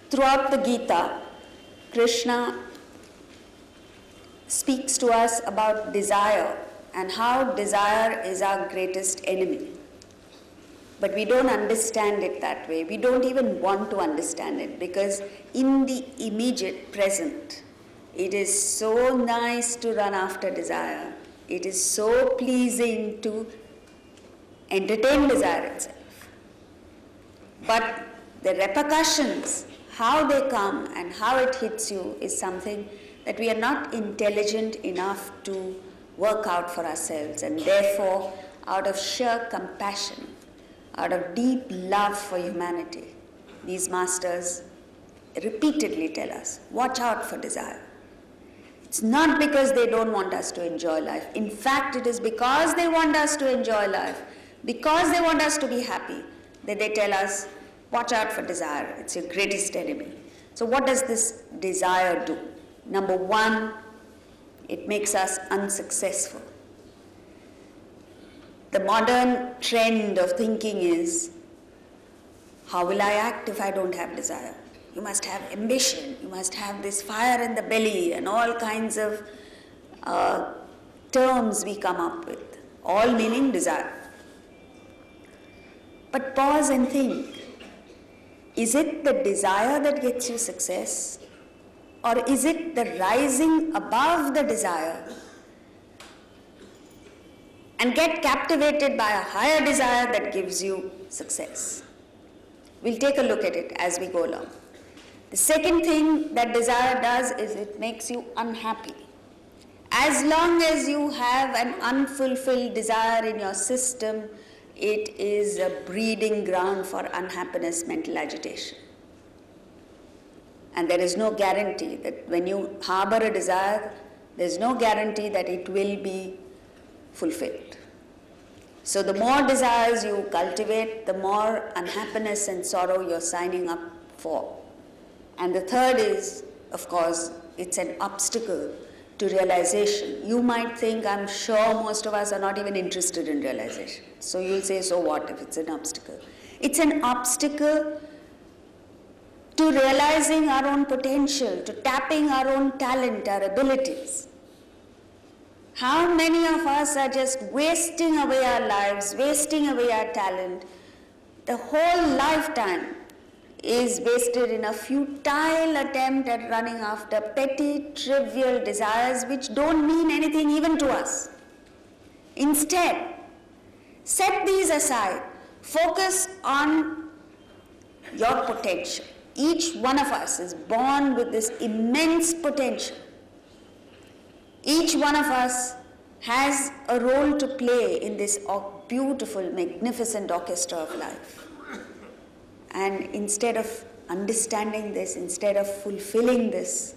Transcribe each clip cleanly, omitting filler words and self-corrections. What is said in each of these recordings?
Throughout the Gita, Krishna speaks to us about desire and how desire is our greatest enemy. But we don't understand it that way. We don't even want to understand it, because in the immediate present, it is so nice to run after desire. It is so pleasing to entertain desire itself. But the repercussions, how they come and how it hits you, is something that we are not intelligent enough to work out for ourselves. And therefore, out of sheer compassion, out of deep love for humanity, these masters repeatedly tell us, watch out for desire. It's not because they don't want us to enjoy life. In fact, it is because they want us to enjoy life, because they want us to be happy, that they tell us, watch out for desire. It's your greatest enemy. So what does this desire do? Number one, it makes us unsuccessful. The modern trend of thinking is, how will I act if I don't have desire? You must have ambition, you must have this fire in the belly, and all kinds of terms we come up with, all meaning desire. But pause and think, is it the desire that gets you success? Or is it the rising above the desire and get captivated by a higher desire that gives you success? We'll take a look at it as we go along. The second thing that desire does is it makes you unhappy. As long as you have an unfulfilled desire in your system, it is a breeding ground for unhappiness, mental agitation. And there is no guarantee that when you harbor a desire, there's no guarantee that it will be fulfilled. So the more desires you cultivate, the more unhappiness and sorrow you're signing up for. And the third is, of course, it's an obstacle to realization. You might think, I'm sure most of us are not even interested in realization. So you'll say, so what if it's an obstacle? It's an obstacle to realizing our own potential, to tapping our own talent, our abilities. How many of us are just wasting away our lives, wasting away our talent? The whole lifetime is wasted in a futile attempt at running after petty, trivial desires which don't mean anything even to us. Instead, set these aside. Focus on your potential. Each one of us is born with this immense potential. Each one of us has a role to play in this beautiful, magnificent orchestra of life. And instead of understanding this, instead of fulfilling this,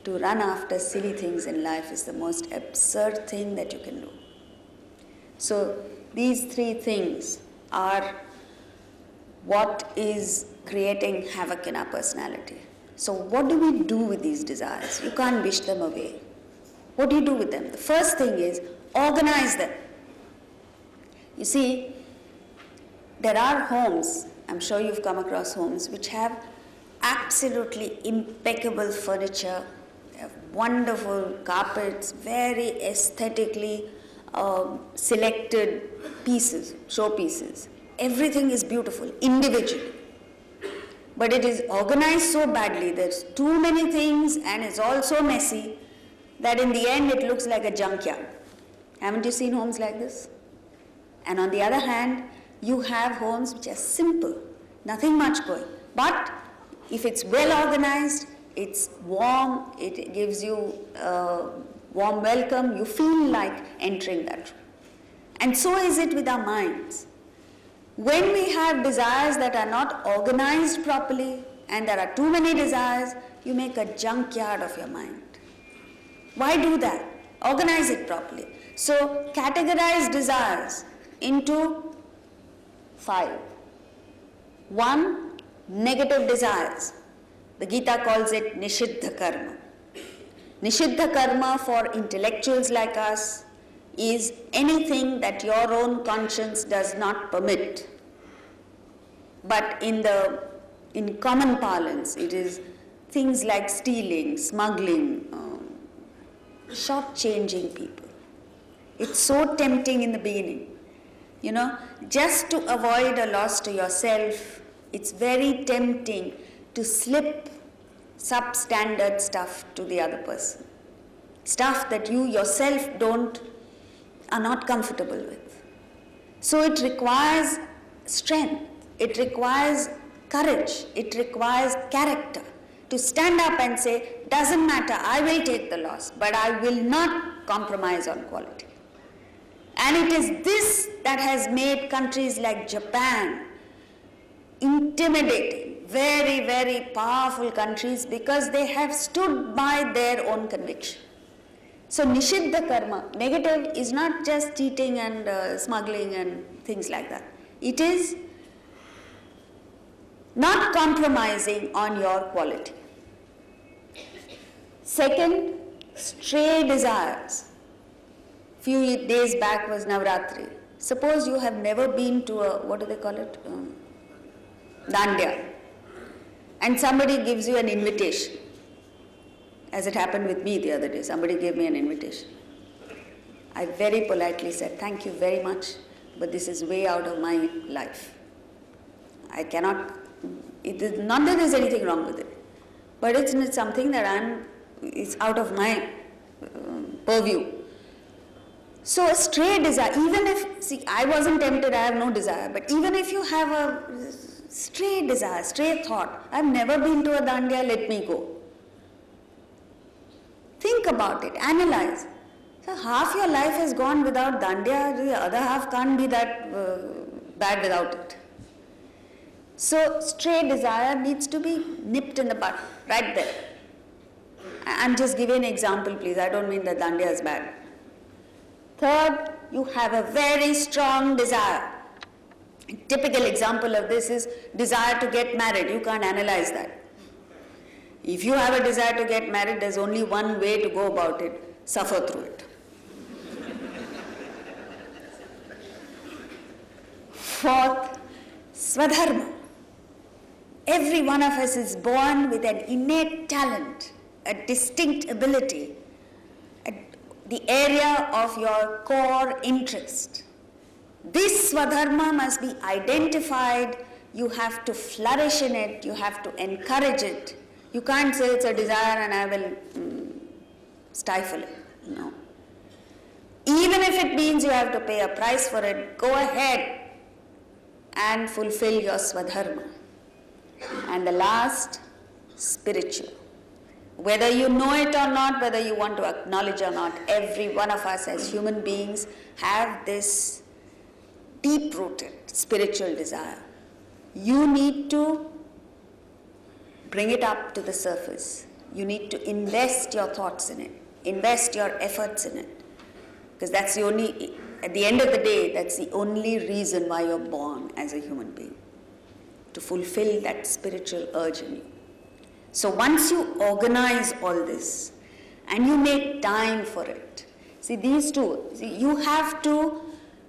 to run after silly things in life is the most absurd thing that you can do. So these three things are what is creating havoc in our personality. So what do we do with these desires? You can't wish them away. What do you do with them? The first thing is organize them. You see, there are homes, I'm sure you've come across homes, which have absolutely impeccable furniture, they have wonderful carpets, very aesthetically selected pieces, showpieces. Everything is beautiful, individually. But it is organized so badly, there's too many things and it's all so messy that in the end it looks like a junkyard. Haven't you seen homes like this? And on the other hand, you have homes which are simple, nothing much going. But if it's well organized, it's warm, it gives you a warm welcome, you feel like entering that room. And so is it with our minds. When we have desires that are not organized properly, and there are too many desires, you make a junkyard of your mind. Why do that? Organize it properly. So categorize desires into 5. 1, negative desires. The Gita calls it Nishiddha Karma. Nishiddha Karma for intellectuals like us is anything that your own conscience does not permit. But in the in common parlance, it is things like stealing, smuggling, shortchanging people. It's so tempting in the beginning. You know, just to avoid a loss to yourself, it's very tempting to slip substandard stuff to the other person. Stuff that you yourself are not comfortable with. So it requires strength, it requires courage, it requires character to stand up and say, doesn't matter, I will take the loss, but I will not compromise on quality. And it is this that has made countries like Japan intimidating, very, very powerful countries, because they have stood by their own conviction. So Nishiddha karma, negative, is not just cheating and smuggling and things like that. It is not compromising on your quality. Second, stray desires. Few days back was Navratri. Suppose you have never been to a, what do they call it? Dandiya. And somebody gives you an invitation. As it happened with me the other day, somebody gave me an invitation. I very politely said, thank you very much, but this is way out of my life. I cannot, it is not that there's anything wrong with it, but it's something that it's out of my purview. So a stray desire, even if, see, I wasn't tempted, I have no desire, but even if you have a stray desire, stray thought, I've never been to a Dandiya, let me go. Think about it, analyze. So half your life has gone without Dandiya, the other half can't be that bad without it. So stray desire needs to be nipped in the bud, right there. I'm just giving an example, please. I don't mean that Dandiya is bad. Third, you have a very strong desire. A typical example of this is desire to get married. You can't analyze that. If you have a desire to get married, there's only one way to go about it: suffer through it. Fourth, Swadharma. Every one of us is born with an innate talent, a distinct ability, the area of your core interest. This Swadharma must be identified. You have to flourish in it, you have to encourage it. You can't say it's a desire and I will stifle it. No. Even if it means you have to pay a price for it, go ahead and fulfill your Swadharma. And the last, spiritual. Whether you know it or not, whether you want to acknowledge or not, every one of us as human beings have this deep-rooted spiritual desire. You need to bring it up to the surface. You need to invest your thoughts in it, invest your efforts in it. Because that's the only, at the end of the day, that's the only reason why you're born as a human being. To fulfill that spiritual urge in you. So once you organize all this and you make time for it, see these two, you have to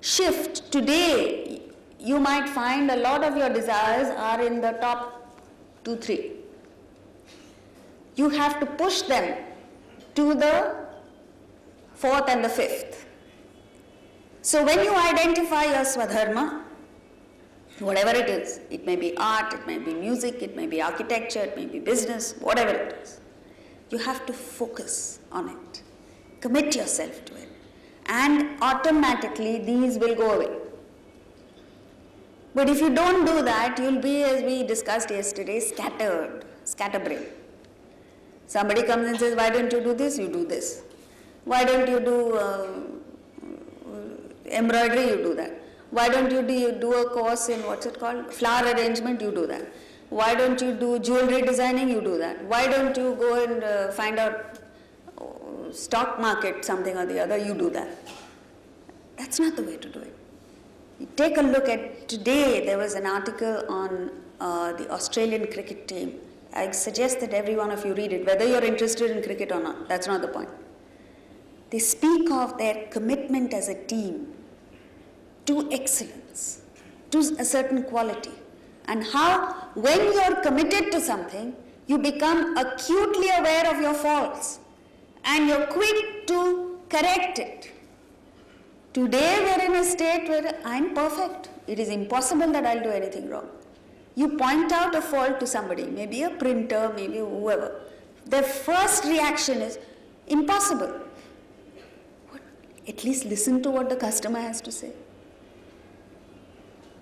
shift. Today, you might find a lot of your desires are in the top 2, 3. You have to push them to the 4th and the 5th. So when you identify your Swadharma, whatever it is, it may be art, it may be music, it may be architecture, it may be business, whatever it is, you have to focus on it. Commit yourself to it. And automatically these will go away. But if you don't do that, you'll be, as we discussed yesterday, scatterbrained. Somebody comes and says, why don't you do this? You do this. Why don't you do embroidery? You do that. Why don't you do a course in, what's it called? Flower arrangement? You do that. Why don't you do jewelry designing? You do that. Why don't you go and find out stock market, something or the other? You do that. That's not the way to do it. You take a look at, today there was an article on the Australian cricket team. I suggest that every one of you read it, whether you're interested in cricket or not. That's not the point. They speak of their commitment as a team to excellence, to a certain quality, and how when you're committed to something, you become acutely aware of your faults and you're quick to correct it. Today we're in a state where I'm perfect. It is impossible that I'll do anything wrong. You point out a fault to somebody, maybe a printer, maybe whoever. Their first reaction is, impossible. What? At least listen to what the customer has to say.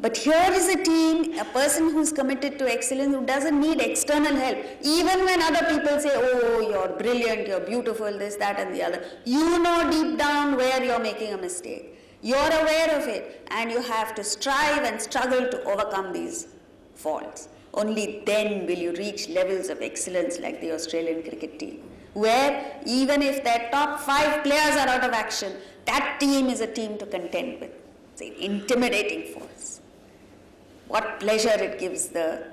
But here is a team, a person who's committed to excellence, who doesn't need external help. Even when other people say, oh, you're brilliant, you're beautiful, this, that, and the other. You know deep down where you're making a mistake. You're aware of it, and you have to strive and struggle to overcome these faults. Only then will you reach levels of excellence like the Australian cricket team, where even if their top 5 players are out of action, that team is a team to contend with. It's an intimidating force. What pleasure it gives the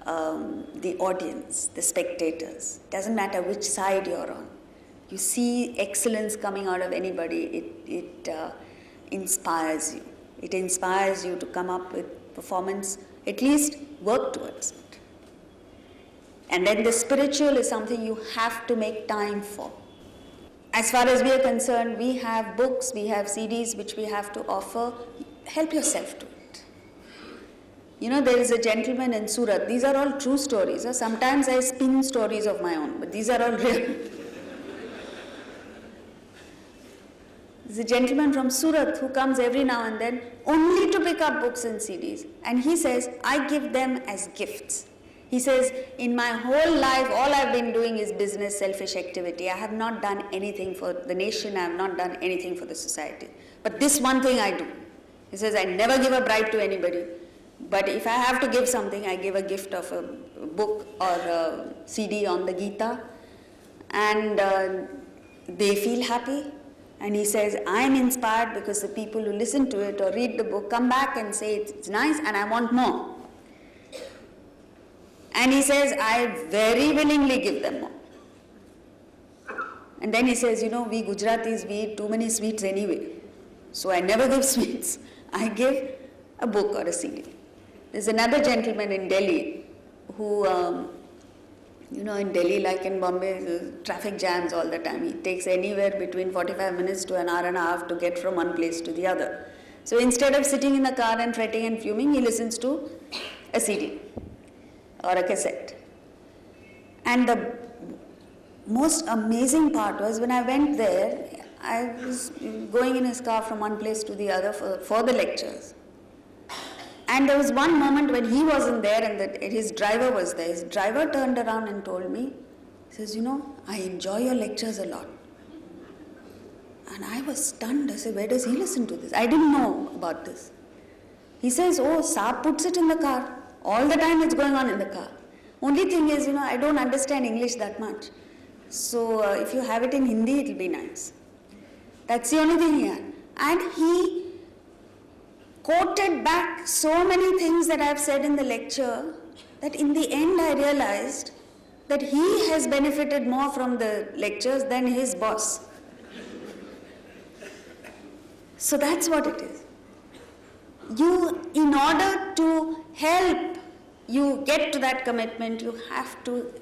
audience, the spectators. Doesn't matter which side you're on. You see excellence coming out of anybody, it inspires you. It inspires you to come up with performance, at least work towards it. And then the spiritual is something you have to make time for. As far as we are concerned, we have books, we have CDs which we have to offer. Help yourself to it. You know, there is a gentleman in Surat. These are all true stories. Sometimes I spin stories of my own, but these are all real. There's a gentleman from Surat who comes every now and then only to pick up books and CDs. And he says, I give them as gifts. He says, in my whole life, all I've been doing is business, selfish activity. I have not done anything for the nation. I have not done anything for the society. But this one thing I do. He says, I never give a bribe to anybody. But if I have to give something, I give a gift of a book or a CD on the Gita. And they feel happy. And he says, I am inspired because the people who listen to it or read the book come back and say, it's nice and I want more. And he says, I very willingly give them more. And then he says, you know, we Gujaratis, we eat too many sweets anyway. So I never give sweets. I give a book or a CD. There's another gentleman in Delhi who, you know, in Delhi, like in Bombay, traffic jams all the time. It takes anywhere between 45 minutes to an hour and a half to get from one place to the other. So instead of sitting in the car and fretting and fuming, he listens to a CD or a cassette. And the most amazing part was when I went there, I was going in his car from one place to the other for the lectures. And there was one moment when he wasn't there and his driver was there. His driver turned around and told me, he says, you know, I enjoy your lectures a lot. And I was stunned. I said, where does he listen to this? I didn't know about this. He says, oh, Saab puts it in the car. All the time it's going on in the car. Only thing is, you know, I don't understand English that much. So if you have it in Hindi, it'll be nice. That's the only thing he had. And he quoted back so many things that I've said in the lecture that in the end I realized that he has benefited more from the lectures than his boss. So that's what it is. You, in order to help you get to that commitment, you have to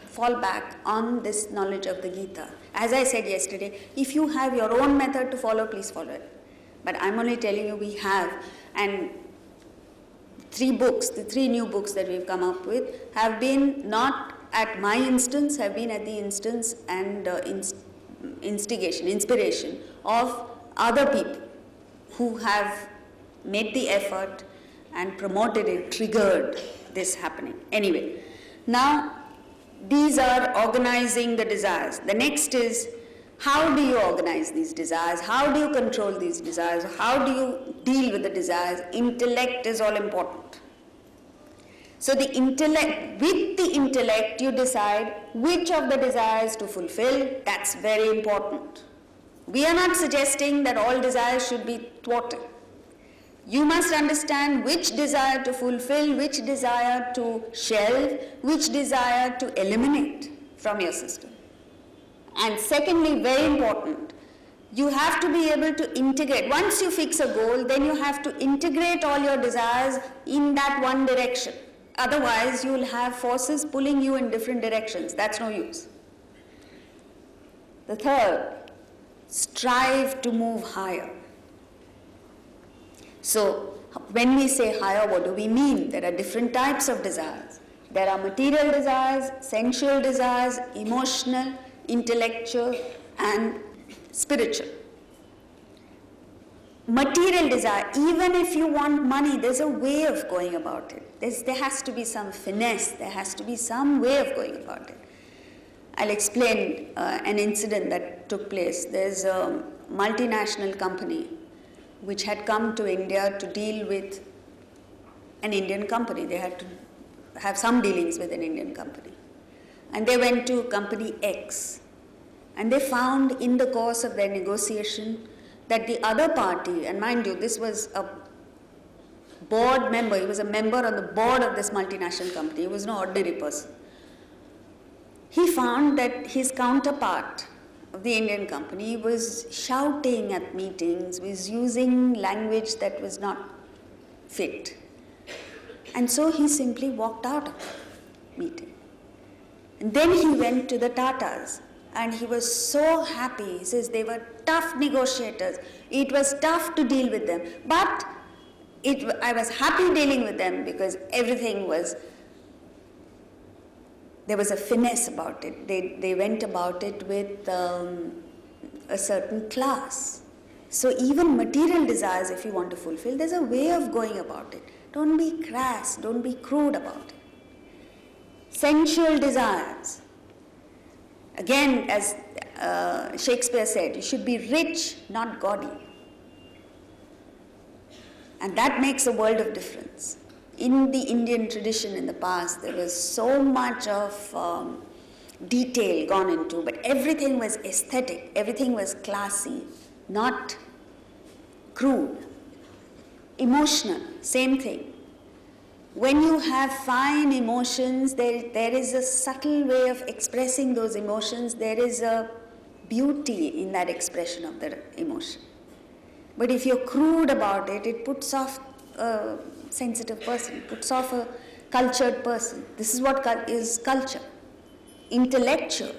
fall back on this knowledge of the Gita. As I said yesterday, if you have your own method to follow, please follow it. But I'm only telling you we have, and 3 books, the 3 new books that we've come up with have been not at my instance, have been at the instance and inspiration of other people who have made the effort and promoted it, triggered this happening. Anyway, now these are organizing the desires. The next is, how do you organize these desires? How do you control these desires? How do you deal with the desires? Intellect is all important. So with the intellect, you decide which of the desires to fulfill. That's very important. We are not suggesting that all desires should be thwarted. You must understand which desire to fulfill, which desire to shelve, which desire to eliminate from your system. And secondly, very important, you have to be able to integrate. Once you fix a goal, then you have to integrate all your desires in that one direction. Otherwise, you will have forces pulling you in different directions. That's no use. The third, strive to move higher. So, when we say higher, what do we mean? There are different types of desires. There are material desires, sensual desires, emotional, intellectual, and spiritual. Material desire, even if you want money, there's a way of going about it. There has to be some finesse, there has to be some way of going about it. I'll explain an incident that took place. There's a multinational company which had come to India to deal with an Indian company. They had to have some dealings with an Indian company. And they went to company X. And they found in the course of their negotiation that the other party, and mind you, this was a board member, he was a member on the board of this multinational company, he was no ordinary person. He found that his counterpart of the Indian company was shouting at meetings, was using language that was not fit. And so he simply walked out of the meeting. And then he went to the Tatas. And he was so happy. He says they were tough negotiators. It was tough to deal with them. But I was happy dealing with them because everything was, there was a finesse about it. They went about it with a certain class. So even material desires, if you want to fulfill, there's a way of going about it. Don't be crass. Don't be crude about it. Sensual desires. Again, as Shakespeare said, you should be rich, not gaudy. And that makes a world of difference. In the Indian tradition in the past, there was so much of detail gone into, but everything was aesthetic, everything was classy, not crude. Emotional, same thing. When you have fine emotions, there is a subtle way of expressing those emotions. There is a beauty in that expression of the emotion. But if you're crude about it, it puts off a sensitive person, puts off a cultured person. This is what is culture. Intellectual.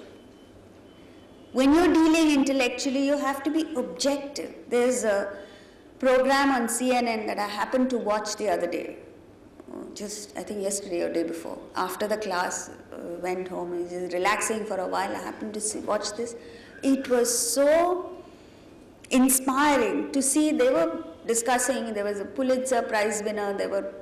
When you're dealing intellectually, you have to be objective. There's a program on CNN that I happened to watch the other day. Just, I think yesterday or day before. After the class, went home, was relaxing for a while. I happened to watch this. It was so inspiring to see. They were discussing, there was a Pulitzer Prize winner, there were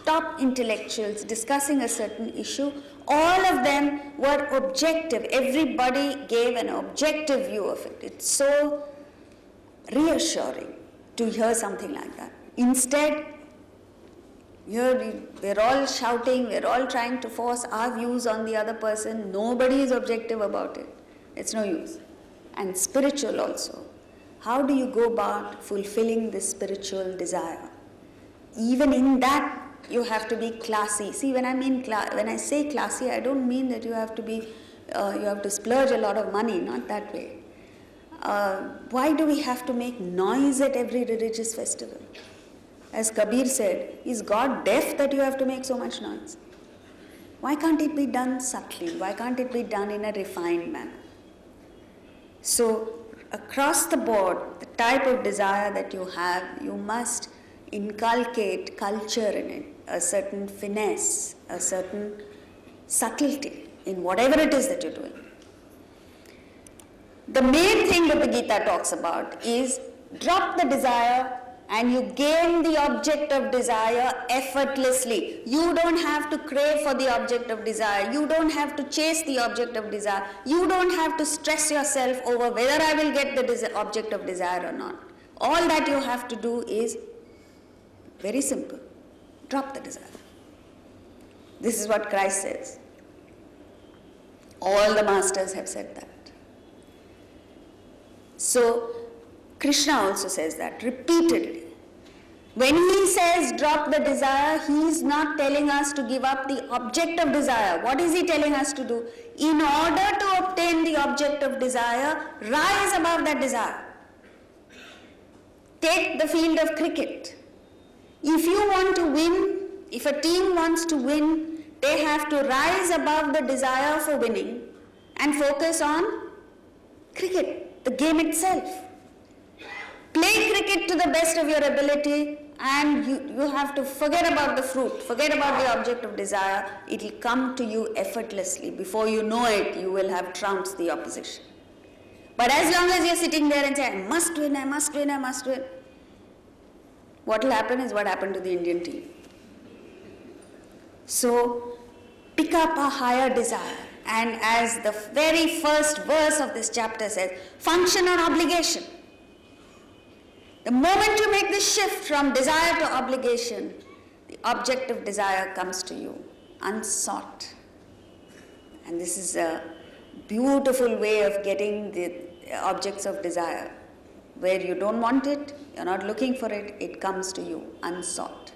top intellectuals discussing a certain issue. All of them were objective. Everybody gave an objective view of it. It's so reassuring to hear something like that. Instead, here we're all shouting, we're all trying to force our views on the other person. Nobody is objective about it. It's no use. And spiritual also. How do you go about fulfilling this spiritual desire? Even in that, you have to be classy. See, when I say classy, I don't mean that you have to be, you have to splurge a lot of money. Not that way. Why do we have to make noise at every religious festival? As Kabir said, is God deaf that you have to make so much noise? Why can't it be done subtly? Why can't it be done in a refined manner? So, across the board, the type of desire that you have, you must inculcate culture in it, a certain finesse, a certain subtlety in whatever it is that you're doing. The main thing that the Gita talks about is drop the desire and you gain the object of desire effortlessly. You don't have to crave for the object of desire. You don't have to chase the object of desire. You don't have to stress yourself over whether I will get the object of desire or not. All that you have to do is very simple. Drop the desire. This is what Christ says. All the masters have said that. So, Krishna also says that repeatedly. When he says drop the desire, he is not telling us to give up the object of desire. What is he telling us to do? In order to obtain the object of desire, rise above that desire. Take the field of cricket. If you want to win if a team wants to win, they have to rise above the desire for winning and focus on cricket, the game itself. Play cricket to the best of your ability, and you have to forget about the fruit, forget about the object of desire. It will come to you effortlessly. Before you know it, you will have trounced the opposition. But as long as you're sitting there and saying, I must win, I must win, I must win, what will happen is what happened to the Indian team. So, pick up a higher desire. And as the very first verse of this chapter says, function on obligation. The moment you make the shift from desire to obligation, the object of desire comes to you, unsought. And this is a beautiful way of getting the objects of desire. Where you don't want it, you're not looking for it, it comes to you, unsought.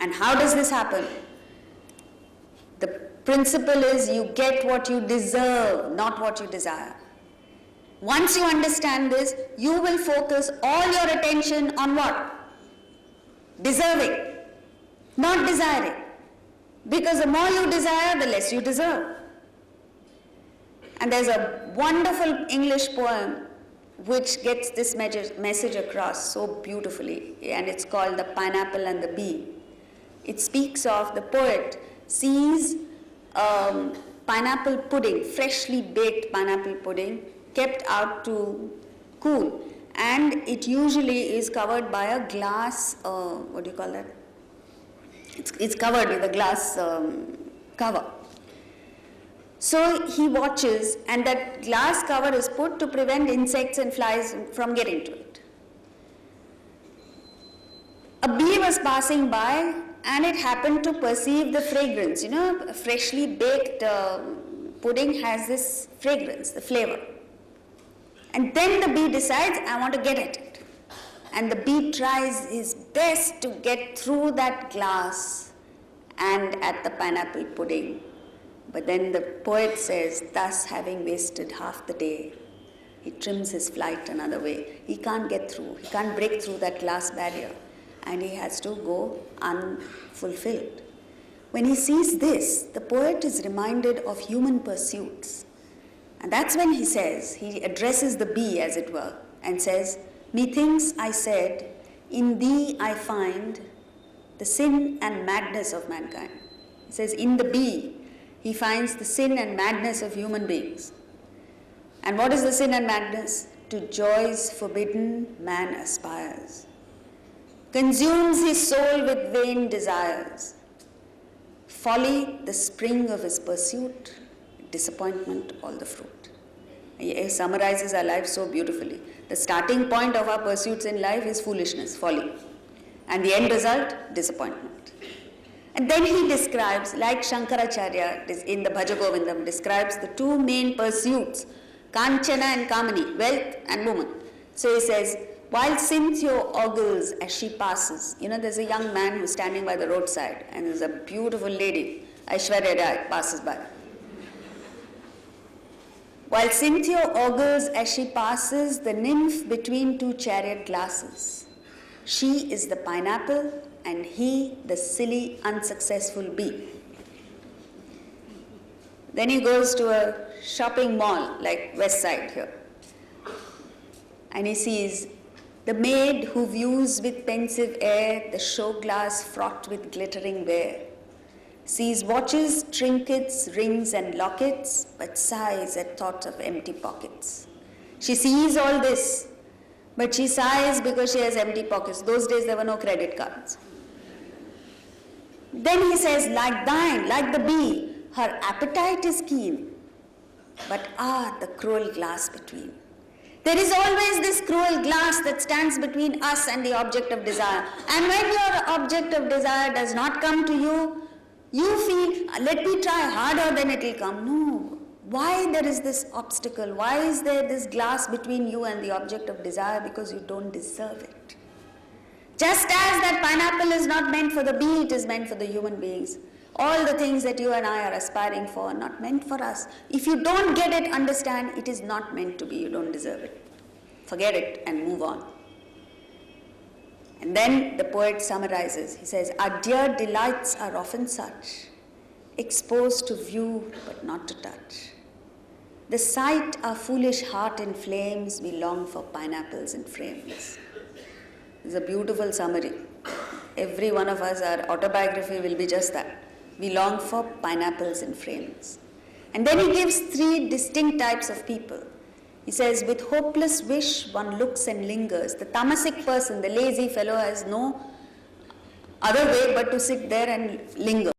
And how does this happen? The principle is you get what you deserve, not what you desire. Once you understand this, you will focus all your attention on what? Deserving, not desiring. Because the more you desire, the less you deserve. And there's a wonderful English poem which gets this message across so beautifully, and it's called The Pineapple and the Bee. It speaks of the poet sees pineapple pudding, freshly baked pineapple pudding, kept out to cool, and it usually is covered by a glass, what do you call that? It's covered with a glass cover. So he watches, and that glass cover is put to prevent insects and flies from getting to it. A bee was passing by, and it happened to perceive the fragrance. You know, a freshly baked pudding has this fragrance, the flavor. And then the bee decides, I want to get at it. And the bee tries his best to get through that glass and at the pineapple pudding. But then the poet says, thus having wasted half the day, he trims his flight another way. He can't get through, he can't break through that glass barrier, and he has to go unfulfilled. When he sees this, the poet is reminded of human pursuits. And that's when he says, he addresses the bee as it were, and says, methinks I said, in thee I find the sin and madness of mankind. He says, in the bee, he finds the sin and madness of human beings. And what is the sin and madness? To joys forbidden man aspires. Consumes his soul with vain desires. Folly, the spring of his pursuit. Disappointment, all the fruit. He summarizes our life so beautifully. The starting point of our pursuits in life is foolishness, folly. And the end result, disappointment. And then he describes, like Shankaracharya in the Bhaja Govindam, describes the two main pursuits, Kanchana and Kamini, wealth and woman. So he says, while Cynthia ogles as she passes, you know, there's a young man who's standing by the roadside, and there's a beautiful lady, Aishwarya Rai, passes by. While Cynthia ogles as she passes, the nymph between two chariot glasses. She is the pineapple, and he the silly, unsuccessful bee. Then he goes to a shopping mall, like West Side here. And he sees the maid who views with pensive air the show glass fraught with glittering ware. Sees watches, trinkets, rings and lockets, but sighs at thought of empty pockets. She sees all this, but she sighs because she has empty pockets. Those days there were no credit cards. Then he says, like thine, like the bee, her appetite is keen, but the cruel glass between. There is always this cruel glass that stands between us and the object of desire. And when your object of desire does not come to you, you feel, let me try harder, then it will come. No. Why there is this obstacle? Why is there this glass between you and the object of desire? Because you don't deserve it. Just as that pineapple is not meant for the bee, it is meant for the human beings. All the things that you and I are aspiring for are not meant for us. If you don't get it, understand it is not meant to be. You don't deserve it. Forget it and move on. And then the poet summarizes. He says, our dear delights are often such, exposed to view but not to touch. The sight our foolish heart inflames, we long for pineapples in frames. It's a beautiful summary. Every one of us, our autobiography will be just that. We long for pineapples in frames. And then he gives 3 distinct types of people. He says, with hopeless wish, one looks and lingers. The tamasic person, the lazy fellow, has no other way but to sit there and linger.